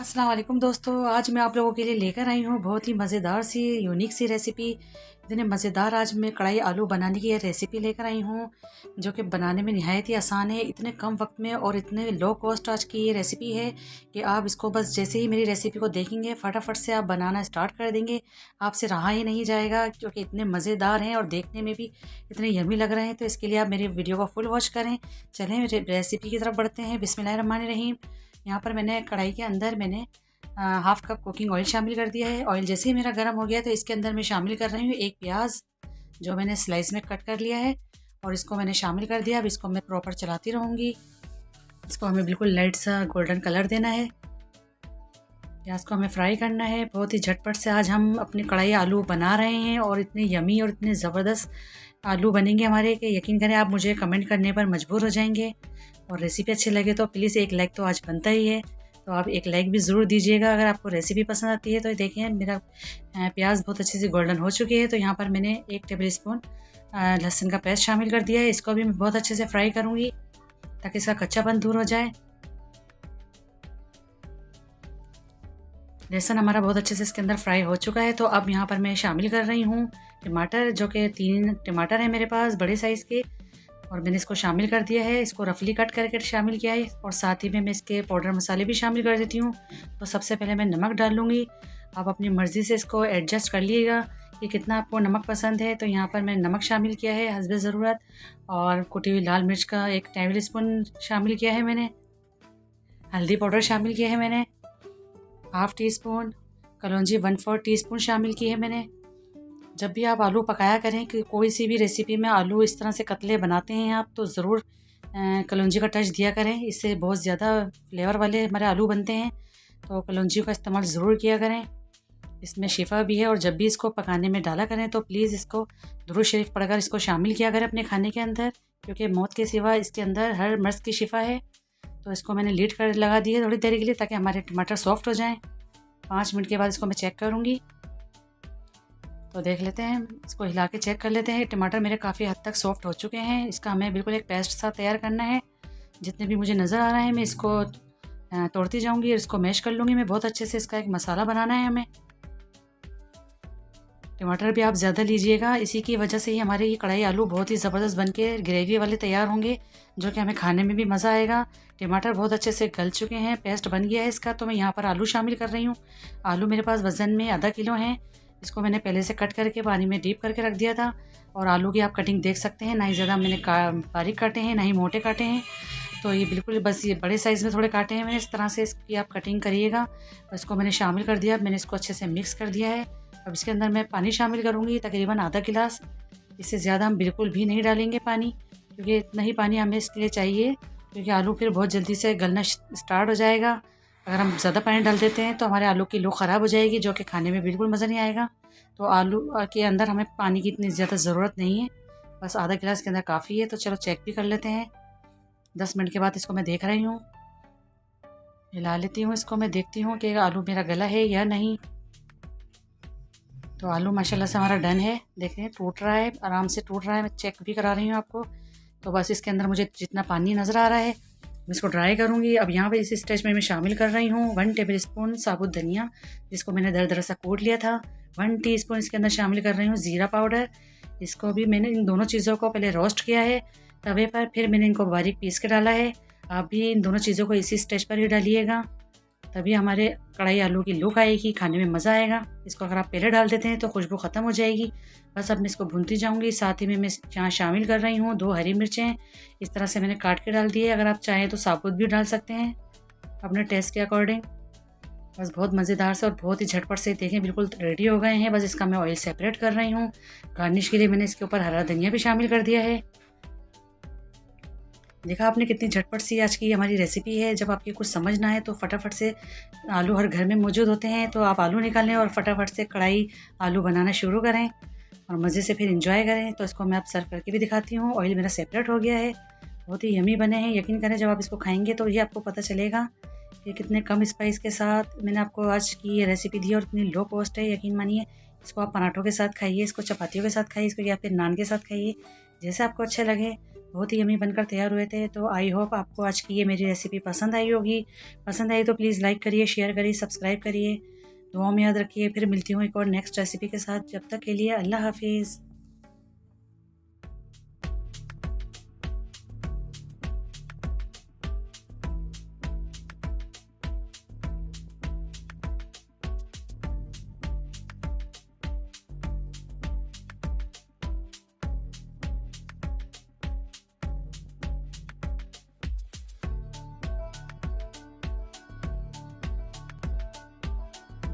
अस्सलाम वालेकुम दोस्तों, आज मैं आप लोगों के लिए लेकर आई हूँ बहुत ही मज़ेदार सी यूनिक सी रेसिपी। इतने मज़ेदार आज मैं कढ़ाई आलू बनाने की ये रेसिपी लेकर आई हूँ जो कि बनाने में निहायत ही आसान है। इतने कम वक्त में और इतने लो कॉस्ट आज की ये रेसिपी है कि आप इसको बस जैसे ही मेरी रेसिपी को देखेंगे फटाफट से आप बनाना स्टार्ट कर देंगे। आपसे रहा ही नहीं जाएगा क्योंकि इतने मज़ेदार हैं और देखने में भी इतने यमी लग रहे हैं। तो इसके लिए आप मेरी वीडियो को फुल वॉच करें। चलें रेसिपी की तरफ बढ़ते हैं। बिस्मिल्लाहिर्रहमानिर्रहीम। यहाँ पर मैंने कढ़ाई के अंदर मैंने हाफ कप कुकिंग ऑयल शामिल कर दिया है। ऑयल जैसे ही मेरा गर्म हो गया तो इसके अंदर मैं शामिल कर रही हूँ एक प्याज जो मैंने स्लाइस में कट कर लिया है और इसको मैंने शामिल कर दिया। अब इसको मैं प्रॉपर चलाती रहूँगी। इसको हमें बिल्कुल लाइट सा गोल्डन कलर देना है। प्याज को हमें फ्राई करना है। बहुत ही झटपट से आज हम अपनी कढ़ाई आलू बना रहे हैं और इतने यमी और इतने ज़बरदस्त आलू बनेंगे हमारे कि यकीन करें आप मुझे कमेंट करने पर मजबूर हो जाएंगे। और रेसिपी अच्छी लगे तो प्लीज़ एक लाइक तो आज बनता ही है, तो आप एक लाइक भी ज़रूर दीजिएगा अगर आपको रेसिपी पसंद आती है। तो देखिए मेरा प्याज बहुत अच्छे से गोल्डन हो चुकी है। तो यहाँ पर मैंने 1 टेबल स्पून लहसुन का पेस्ट शामिल कर दिया है। इसको भी मैं बहुत अच्छे से फ्राई करूँगी ताकि इसका कच्चापन दूर हो जाए। लहसुन हमारा बहुत अच्छे से इसके अंदर फ्राई हो चुका है। तो अब यहाँ पर मैं शामिल कर रही हूँ टमाटर, जो कि 3 टमाटर है मेरे पास बड़े साइज़ के, और मैंने इसको शामिल कर दिया है। इसको रफली कट करके शामिल किया है और साथ ही में मैं इसके पाउडर मसाले भी शामिल कर देती हूँ। तो सबसे पहले मैं नमक डाल लूँगी। आप अपनी मर्ज़ी से इसको एडजस्ट कर लीजिएगा कि कितना आपको नमक पसंद है। तो यहाँ पर मैंने नमक शामिल किया है हस्बे ज़रूरत, और कुटी हुई लाल मिर्च का 1 टेबल स्पून शामिल किया है मैंने। हल्दी पाउडर शामिल किया है मैंने हाफ़ टी स्पून। कलौंजी 1/4 टीस्पून शामिल की है मैंने। जब भी आप आलू पकाया करें कि कोई सी भी रेसिपी में आलू इस तरह से कतले बनाते हैं आप, तो ज़रूर कलौंजी का टच दिया करें। इससे बहुत ज़्यादा फ्लेवर वाले हमारे आलू बनते हैं। तो कलौंजी का इस्तेमाल ज़रूर किया करें, इसमें शिफा भी है। और जब भी इसको पकाने में डाला करें तो प्लीज़ इसको दुरूद शरीफ पढ़कर इसको शामिल किया करें अपने खाने के अंदर, क्योंकि मौत के सिवा इसके अंदर हर मर्ज़ की शिफा है। तो इसको मैंने लीड कर लगा दी है थोड़ी देर के लिए ताकि हमारे टमाटर सॉफ्ट हो जाएँ। 5 मिनट के बाद इसको मैं चेक करूँगी। तो देख लेते हैं, इसको हिला के चेक कर लेते हैं। टमाटर मेरे काफ़ी हद तक सॉफ्ट हो चुके हैं। इसका हमें बिल्कुल एक पेस्ट सा तैयार करना है। जितने भी मुझे नज़र आ रहा है मैं इसको तोड़ती जाऊंगी और इसको मैश कर लूँगी मैं बहुत अच्छे से। इसका एक मसाला बनाना है हमें। टमाटर भी आप ज़्यादा लीजिएगा, इसी की वजह से ही हमारे ये कढ़ाई आलू बहुत ही ज़बरदस्त बन के ग्रेवी वाले तैयार होंगे, जो कि हमें खाने में भी मज़ा आएगा। टमाटर बहुत अच्छे से गल चुके हैं, पेस्ट बन गया है इसका। तो मैं यहाँ पर आलू शामिल कर रही हूँ। आलू मेरे पास वज़न में आधा किलो हैं। इसको मैंने पहले से कट करके पानी में डीप करके रख दिया था। और आलू की आप कटिंग देख सकते हैं, ना ही ज़्यादा मैंने बारीक काटे हैं ना ही मोटे काटे हैं। तो ये बिल्कुल बस ये बड़े साइज़ में थोड़े काटे हैं मैंने। इस तरह से इसकी आप कटिंग करिएगा। इसको मैंने शामिल कर दिया। मैंने इसको अच्छे से मिक्स कर दिया है। अब इसके अंदर मैं पानी शामिल करूँगी, तकरीबन आधा गिलास। इससे ज़्यादा हम बिल्कुल भी नहीं डालेंगे पानी, क्योंकि इतना ही पानी हमें इसके लिए चाहिए, क्योंकि आलू फिर बहुत जल्दी से गलना स्टार्ट हो जाएगा। अगर हम ज़्यादा पानी डाल देते हैं तो हमारे आलू की लुक ख़राब हो जाएगी, जो कि खाने में बिल्कुल मज़ा नहीं आएगा। तो आलू के अंदर हमें पानी की इतनी ज़्यादा ज़रूरत नहीं है, बस आधा गिलास के अंदर काफ़ी है। तो चलो चेक भी कर लेते हैं। 10 मिनट के बाद इसको मैं देख रही हूँ, हिला लेती हूँ इसको। मैं देखती हूँ कि आलू मेरा गला है या नहीं। तो आलू माशाल्लाह से हमारा डन है। देखें टूट रहा है, आराम से टूट रहा है। मैं चेक भी करा रही हूँ आपको। तो बस इसके अंदर मुझे जितना पानी नज़र आ रहा है मैं इसको ड्राई करूँगी। अब यहाँ पे इस स्टेज में मैं शामिल कर रही हूँ 1 टेबल स्पून साबुत धनिया, जिसको मैंने दरदरा सा कूट लिया था। 1 टीस्पून इसके अंदर शामिल कर रही हूँ ज़ीरा पाउडर। इसको भी मैंने इन दोनों चीज़ों को पहले रोस्ट किया है तवे पर, फिर मैंने इनको बारीक पीस के डाला है। आप भी इन दोनों चीज़ों को इसी स्टेज पर ही डालिएगा, तभी हमारे कढ़ाई आलू की लुक आएगी, खाने में मज़ा आएगा। इसको अगर आप पहले डाल देते हैं तो खुशबू ख़त्म हो जाएगी। बस अब मैं इसको भूनती जाऊंगी। साथ ही में मैं यहाँ शामिल कर रही हूँ 2 हरी मिर्चें, इस तरह से मैंने काट के डाल दी है। अगर आप चाहें तो साबुत भी डाल सकते हैं अपने टेस्ट के अकॉर्डिंग। बस बहुत मज़ेदार से और बहुत ही झटपट से देखें बिल्कुल रेडी हो गए हैं। बस इसका मैं ऑयल सेपरेट कर रही हूँ। गार्निश के लिए मैंने इसके ऊपर हरा धनिया भी शामिल कर दिया है। देखा आपने कितनी झटपट सी आज की हमारी रेसिपी है। जब आपकी कुछ समझ ना आए तो फटाफट से, आलू हर घर में मौजूद होते हैं, तो आप आलू निकालें और फटाफट से कढ़ाई आलू बनाना शुरू करें और मज़े से फिर इंजॉय करें। तो इसको मैं अब सर्व करके भी दिखाती हूँ। ऑयल मेरा सेपरेट हो गया है। बहुत ही यमी बने हैं। यकीन करें जब आप इसको खाएंगे तो ये आपको पता चलेगा कि कितने कम स्पाइस के साथ मैंने आपको आज की ये रेसिपी दी और इतनी लो कॉस्ट है। यकीन मानिए इसको आप पराठों के साथ खाइए, इसको चपातियों के साथ खाइए, इसको या फिर नान के साथ खाइए, जैसे आपको अच्छा लगे। बहुत ही यम्मी बनकर तैयार हुए थे। तो आई होप आपको आज की ये मेरी रेसिपी पसंद आई होगी। पसंद आई तो प्लीज़ लाइक करिए, शेयर करिए, सब्सक्राइब करिए। दुआओं में याद रखिए। फिर मिलती हूँ एक और नेक्स्ट रेसिपी के साथ। जब तक के लिए अल्लाह हाफिज़।